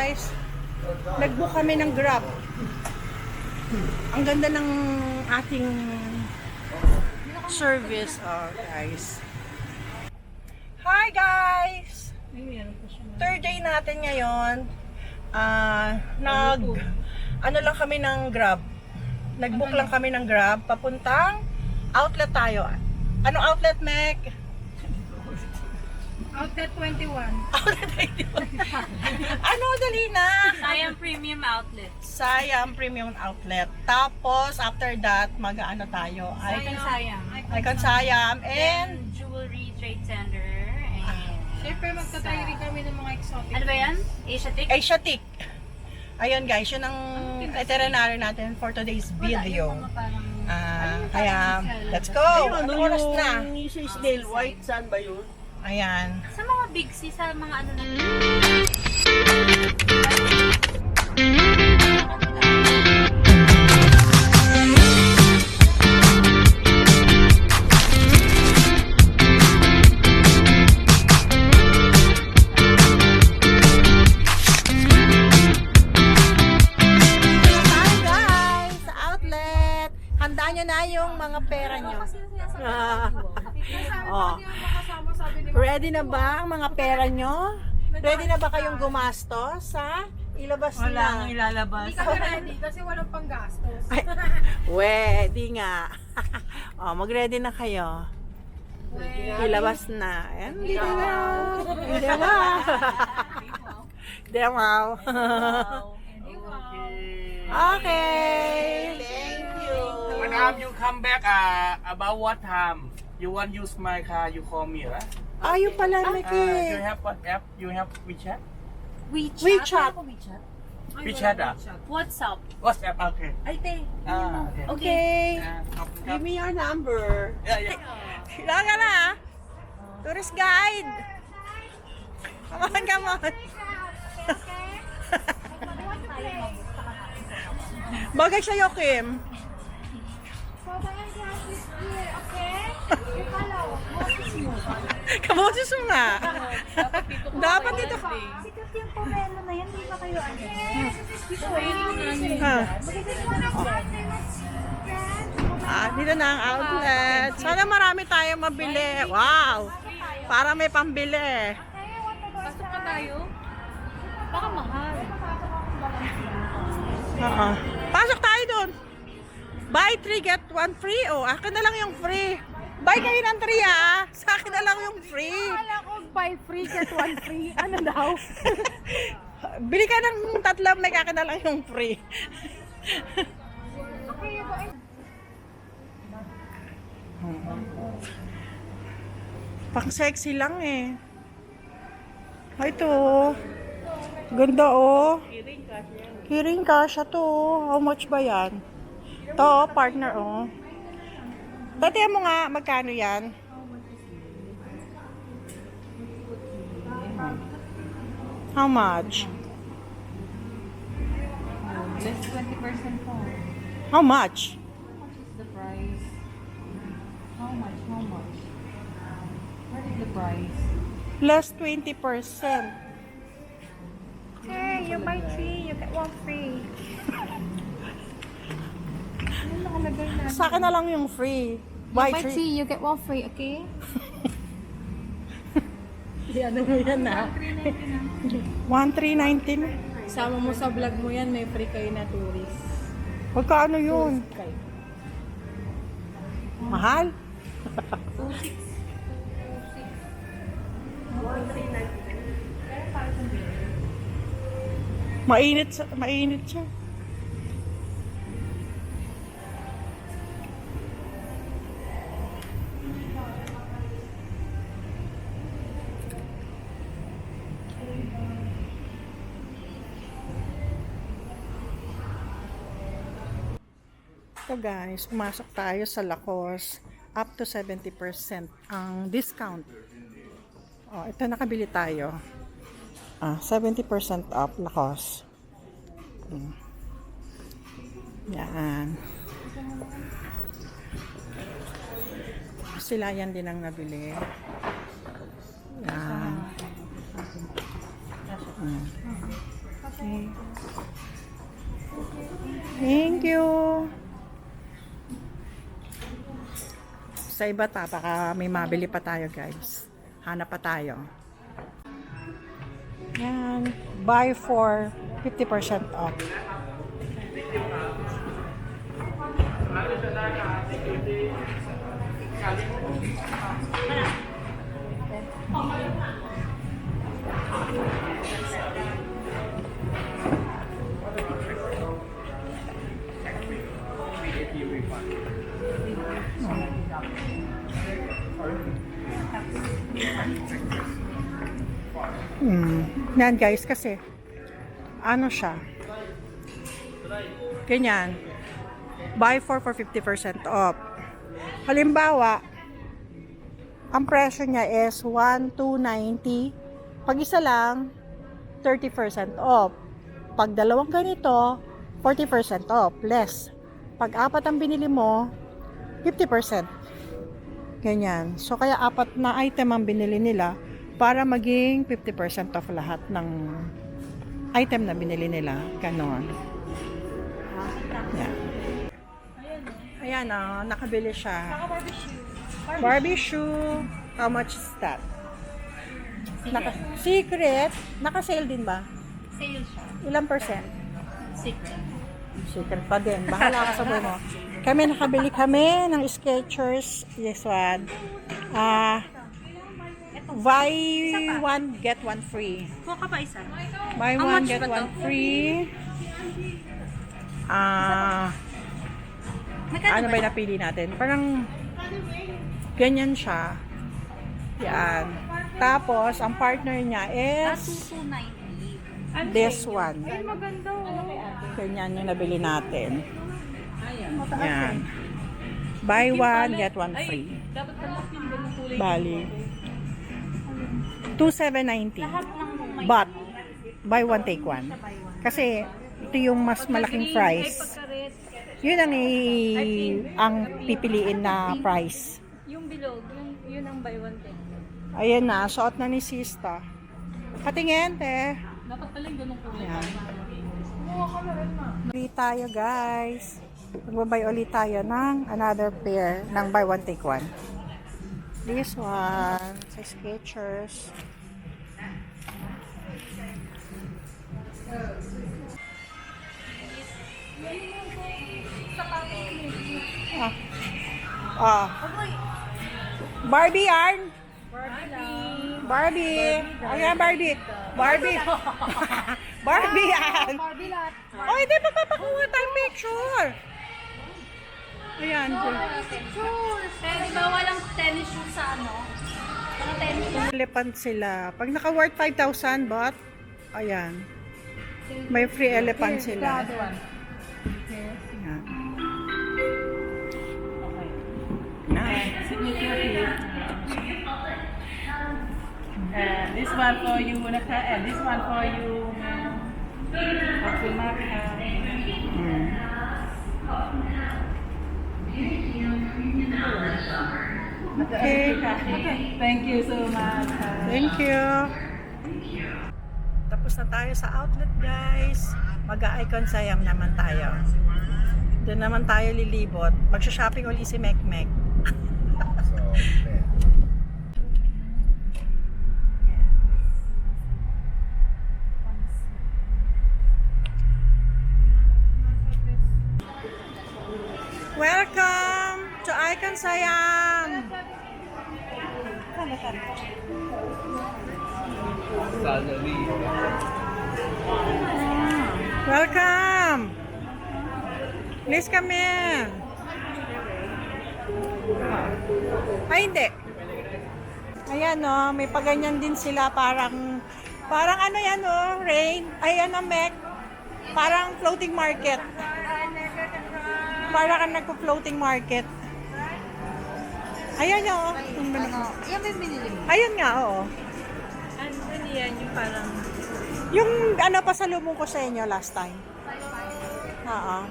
guys, nag-book kami ng Grab. Ang ganda ng ating service. Oh, guys. Hi guys! Third day natin ngayon. Ano lang kami ng Grab. Nag-book lang kami ng Grab. Papuntang outlet tayo. Anong outlet, Mek? Outlet 21. Outlet 21. Ano, dali na? Siam Premium Outlet. Siam Premium Outlet. Tapos, after that, mag-ano tayo? Siam. Icon Siam and Jewelry Trade Center. And Siyempre, magtatry rin kami ng mga exotic. ano ba yan? Asiatic? Asiatic. Ayun guys, yun ang itinerary natin for today's video. Kaya, let's go! Anong oras na? Yung sa Snail White, saan ba yun? Ayan. Sa mga big C, sa mga ano na. Hi guys! Sa outlet! Handa nyo na yung mga pera nyo. Oh. Ready na ba ang mga pera nyo? Ready na ba kayong gumastos? Ha? Ilabas Wala na. nang ilalabas. Hindi kami ready kasi walang panggastos. Ay, di nga. Oh, mag-ready na kayo. Ilabas na. Ayan, dito na. Demo. Demo. Okay. Thank you. When you come back, about what time? You want use my car, you call me, right? Ayun pala, You Miki. have WhatsApp, you have WeChat? WeChat. WeChat, What's up? WhatsApp, okay. Ay, te. Okay. Okay. Give me your number. Yeah, yeah. Sila ka na. Tourist guide. Come on, come on. Bagay sa'yo, Kim. Kaboses mo nga. Dapat dito. Sikat yung pomelo na yan, di ba kayo ano? Dito na ang outlet. Sana marami tayong mabili. Wow! Para may pambili. Pasok pa tayo? Baka mahal. Pasok tayo doon. Buy 3 get 1 free. Oh, akin na lang yung free. Buy kayo ng 3 ah. Sa akin na lang yung free. Kala ko buy free, get one free. Ano daw? Bili ka ng 3, may akin na lang yung free. Pang sexy lang eh. Ay, ito. Ganda oh. Hearing kasha to. How much ba yan? To, partner oh. Tatiyan mo nga, magkano yan? How much? Less 20% po. How much? The price. How much? What is the price? Less 20%. Hey, you buy 3, you get 1 free. Ano nakalagay na? Sa akin na lang yung free. Buy 3. you get 1 free, okay? Ano mo yan ah? 1,319. Sama mo sa vlog mo yan, may free kayo na tourist. Magkano yun? Mahal? Mainit siya. So guys, pumasok tayo sa Lacoste. Up to 70% ang discount. Oh, ito nakabili tayo. 70% off Lacoste. Yan. Sila yan din ang nabili. Yan. Okay. Thank you. Sa iba ta, baka may mabili pa tayo guys. Hanap pa tayo. Yan. Buy for 50% off. Yan guys, kasi ano siya, ganyan, buy for 50% off. Halimbawa, ang presyo niya is 1,290. Pag isa lang, 30% off. Pag dalawang ganito, 40% off, less. Pag apat ang binili mo, 50%. Ganyan. So, kaya apat na item ang binili nila para maging 50% off lahat ng item na binili nila. Ganon. Yeah. Ayan o, nakabili siya. Barbie shoe. How much is that? Secret. Naka-sale din ba? Sale siya. Ilang percent? Secret. Secret pa din. Bahala ka sa buhay mo. Kami nakabili kami ng Skechers. This one. Buy one, get one free. Kuha ka pa isa. Buy How one, much get ba to? one free. Magkano Ano ba yung napili natin? Parang ganyan siya. Yan. Tapos, ang partner niya is 2,290. this one. Ay, maganda oh. Ganyan yung nabili natin. Yan. Buy one, get one free. Dapat pala yung ganung kulay. Bali. 2,790. Lahat ng may But, buy one, take one. Kasi, ito yung mas malaking price. Pagkaret. Yun ang pipiliin na price. Yung bilog, yun ang buy one thing. Ayan na, suot na ni Sista. Patingin, te. Dapat pala yung ganung kulay. Ayan. Ulit tayo, guys. Magbabay ulit tayo ng another pair ng buy one, take one. This one, sa Skechers. Barbie yarn. Barbie. Ayan, Barbie. Barbie. Barbie yan. Oh, hindi papapakuha tayong picture. Ayan. Pero di ba walang tennis shoes sa ano? Mga tennis shoes. Elephant sila. Pag naka-worth 5,000 baht, ayan. May free elephant sila. Ayan. This one for you, Naka, and this one for you, ma'am. Okay, Maka. Okay. Thank you so much. Thank you. Tapos na tayo sa outlet, guys. Mag-a-icon sayang naman tayo. Doon naman tayo lilibot. Magsha-shopping uli si Mekmek. Welcome to Icon Siam. Welcome. Please come in. Ay, hindi. Ayan o, may paganyan din sila. Parang ano yan o, Rain. Ay, ano, Mek. Parang floating market. Para kang nagpo-floating market. Ayan o. Yan ba yung binili mo? Ayun nga, oo. Ano yan, yung parang... Yung ano pasalubong ko sa inyo last time. Oo.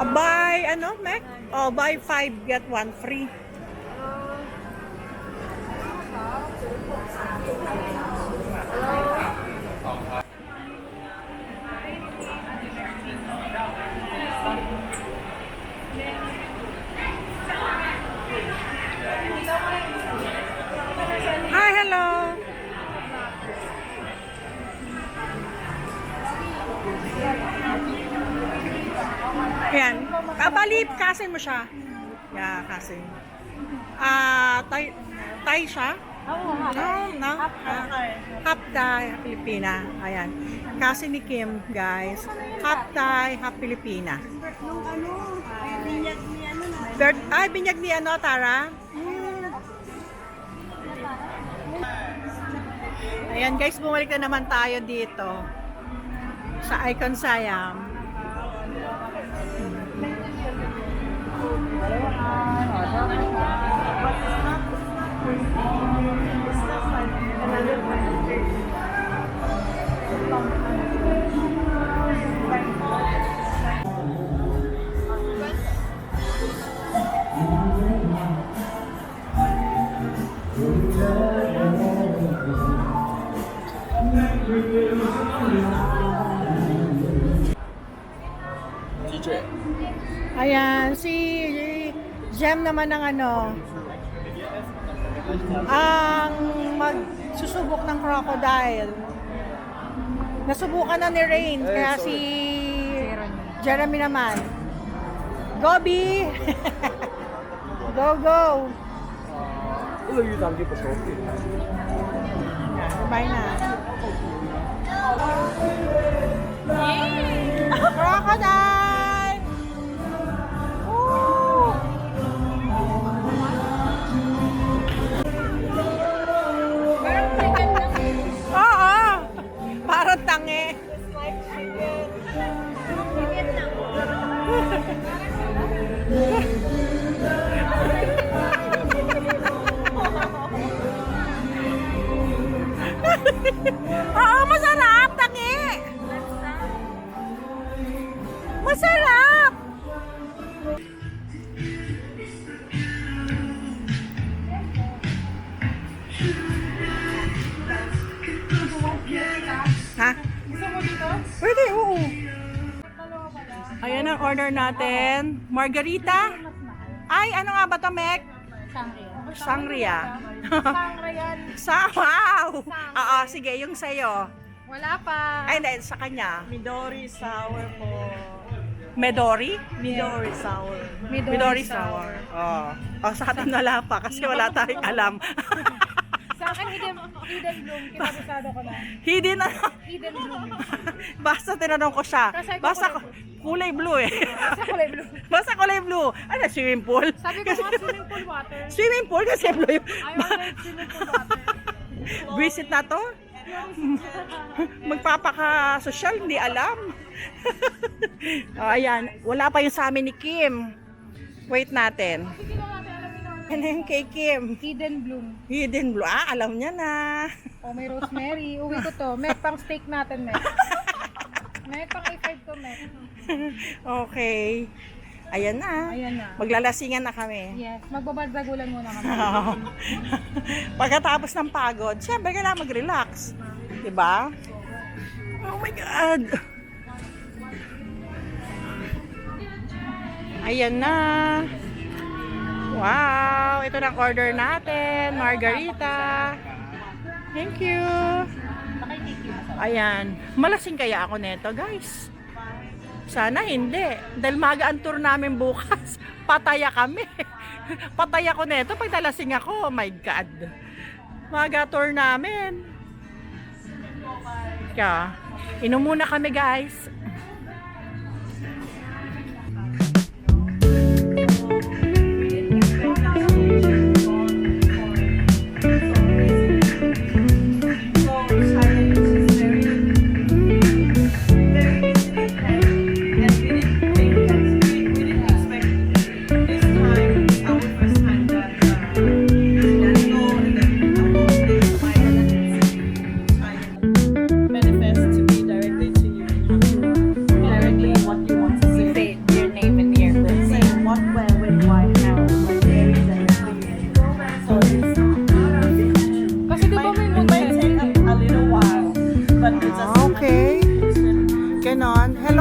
Buy, ano, Mac? Oh, buy 5, get 1 free. Bali, kasin mo siya. Yeah, kasin. Thai siya? Oo, No. Half Thai, half Filipina. Ayan. Kasin ni Kim, guys. Half Thai, half Filipina. Binyag ni ano, Tara? Ayan guys, bumalik na naman tayo dito sa Icon Siam. Ayan, si Jem naman ng ano, ang magsusubok ng crocodile. Nasubukan na ni Rain, kaya si Jeremy naman. Gobi! Go, go! Bye na. Crocodile! Woo! Oo! Parang tangi. Oo, masarap! Tangi! Masarap! Ha? Pwede, oo. Ayan ang order natin. Margarita? Ay, ano nga ba ito, Mek? Sangria. Wow! Oo, sige, yung sa'yo. Wala pa. Ay, hindi, sa kanya. Midori sour po. Medori? Midori sour. Midori sour. Oh. Oh, sa atin wala pa kasi wala tayong alam. Sa akin, hidden bloom. Kinabisado ko na. Hidden na. Hidden bloom. Basta tinanong ko siya. Kasi Basta kulay blue eh. Sa kulay blue. Basta kulay blue. Ano, swimming pool? Sabi ko nga, swimming pool water. Swimming pool kasi blue. I ordered swimming pool water. Visit na to? Magpapaka-social, hindi alam. Oh, ayan, wala pa yung sa amin ni Kim. Wait natin. Ano yung kay Kim? Hidden bloom. Hidden blue. Ah, alam niya na. Oh, may rosemary. Uwi ko to. May pang steak natin, May. May pang A5 to, May. Okay. Ayan na. Ayan na. Maglalasingan na kami. Yes. Magbabadzagulan muna kami. Pagkatapos ng pagod, siyempre kailangan mag-relax. Diba? Oh my God! Ayan na. Wow! Ito na ang order natin. Margarita. Thank you. Ayan. Malasing kaya ako neto, guys. Sana hindi. Dahil maga ang tour namin bukas. Pataya kami. Pataya ko neto pag nalasing ako. Oh my God. Maga tour namin. Kaya, inom muna kami, guys. Okay. Ganon. Hello.